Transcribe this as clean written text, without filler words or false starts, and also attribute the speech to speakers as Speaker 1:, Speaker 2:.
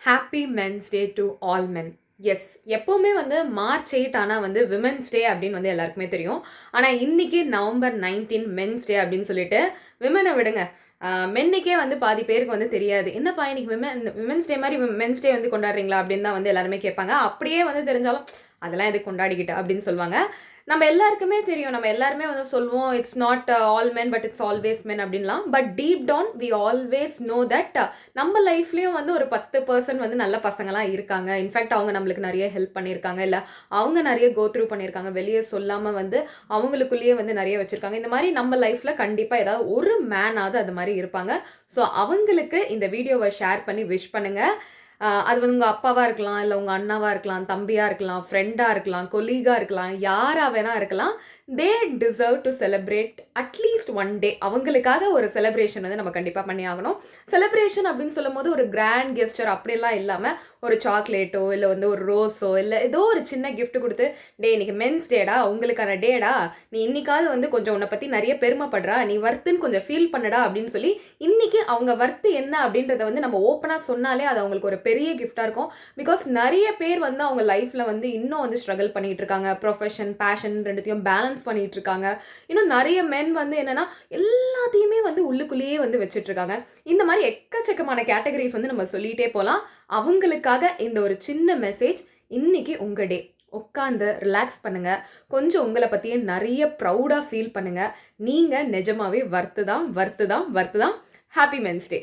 Speaker 1: Happy men's day to all men. Yes, எப்போவுமே வந்து March 8 ஆனால் வந்து விமென்ஸ் டே அப்படின்னு வந்து எல்லாருக்குமே தெரியும். ஆனால் இன்னைக்கு நவம்பர் 19 மென்ஸ் டே அப்படின்னு சொல்லிட்டு விமனை விடுங்க, மென்னுக்கே வந்து பாதி பேருக்கு வந்து தெரியாது. என்னப்பா இன்னைக்கு விமென்ஸ் டே மாதிரி மென்ஸ் டே வந்து கொண்டாடுறீங்களா அப்படின்னு தான் வந்து எல்லாருமே கேட்பாங்க. அப்படியே வந்து தெரிஞ்சாலும் அதெல்லாம் எது கொண்டாடிக்கிட்டு அப்படின்னு சொல்லுவாங்க. நம்ம எல்லாருக்குமே தெரியும், நம்ம எல்லாருமே வந்து சொல்லுவோம் it's not all men but it's always men அப்படின்லாம். But deep down we always know that நம்ம லைஃப்லேயும் வந்து ஒரு 10% வந்து நல்ல பசங்களாம் இருக்காங்க. இன்ஃபேக்ட் அவங்க நம்மளுக்கு நிறைய ஹெல்ப் பண்ணியிருக்காங்க, இல்லை அவங்க நிறைய கோ த்ரூ பண்ணியிருக்காங்க, வெளியே சொல்லாமல் வந்து அவங்களுக்குள்ளேயே வந்து நிறைய வச்சுருக்காங்க. இந்த மாதிரி நம்ம லைஃப்பில் கண்டிப்பாக ஏதாவது ஒரு மேனாவது அது மாதிரி இருப்பாங்க. ஸோ அவங்களுக்கு இந்த வீடியோவை ஷேர் பண்ணி விஷ் பண்ணுங்கள். அது வந்து உங்கள் அப்பாவாக இருக்கலாம், இல்லை உங்கள் அண்ணாவாக இருக்கலாம், தம்பியாக இருக்கலாம், ஃப்ரெண்டாக இருக்கலாம், கொலீகாக இருக்கலாம், யாராக வேணா இருக்கலாம். They deserve to celebrate at least one day. அவங்களுக்காக ஒரு செலிப்ரேஷன் வந்து நம்ம கண்டிப்பாக பண்ணி ஆகணும். செலிப்ரேஷன் அப்படின்னு சொல்லும் போது ஒரு கிராண்ட் கெஸ்டர் அப்படிலாம் இல்லாமல் ஒரு சாக்லேட்டோ இல்லை வந்து ஒரு ரோஸோ இல்லை ஏதோ ஒரு சின்ன கிஃப்ட் கொடுத்து, டே இன்னைக்கு மென்ஸ் டேடா, உங்களுக்கான டேடா, நீ இன்னைக்காவது வந்து கொஞ்சம் உன்னை பற்றி நிறைய பெருமைப்படுறா, நீ வர்த்துன்னு கொஞ்சம் ஃபீல் பண்ணடா அப்படின்னு சொல்லி இன்னைக்கு அவங்க வர்த்து என்ன அப்படின்றத வந்து நம்ம ஓப்பனாக சொன்னாலே அது அவங்களுக்கு ஒரு பெரிய கிஃப்டாக இருக்கும். பிகாஸ் நிறைய பேர் வந்து அவங்க லைஃப்பில் வந்து இன்னும் வந்து ஸ்ட்ரகிள் பண்ணிட்டு இருக்காங்க. ப்ரொஃபஷன் பேஷன் ரெண்டுத்தையும் பேலன்ஸ் பண்ணிட்டு இருக்காங்க. இன்னும் நிறைய மென் வந்து என்னன்னா எல்லாத்தையுமே வந்து உள்ளுக்குள்ளேயே வந்து வச்சுட்டு இருக்காங்க. இந்த மாதிரி எக்கச்சக்கமான கேட்டகரிஸ் வந்து நம்ம சொல்லிட்டே போகலாம். அவங்களுக்காக இந்த ஒரு சின்ன மெசேஜ். இன்னைக்கு உங்க டே, உட்காந்து ரிலாக்ஸ் பண்ணுங்க. கொஞ்சம் உங்களை பற்றியே நிறைய ப்ரௌடாக ஃபீல் பண்ணுங்க. நீங்கள் நிஜமாவே வர்த்து தான். ஹாப்பி மென்ஸ் டே.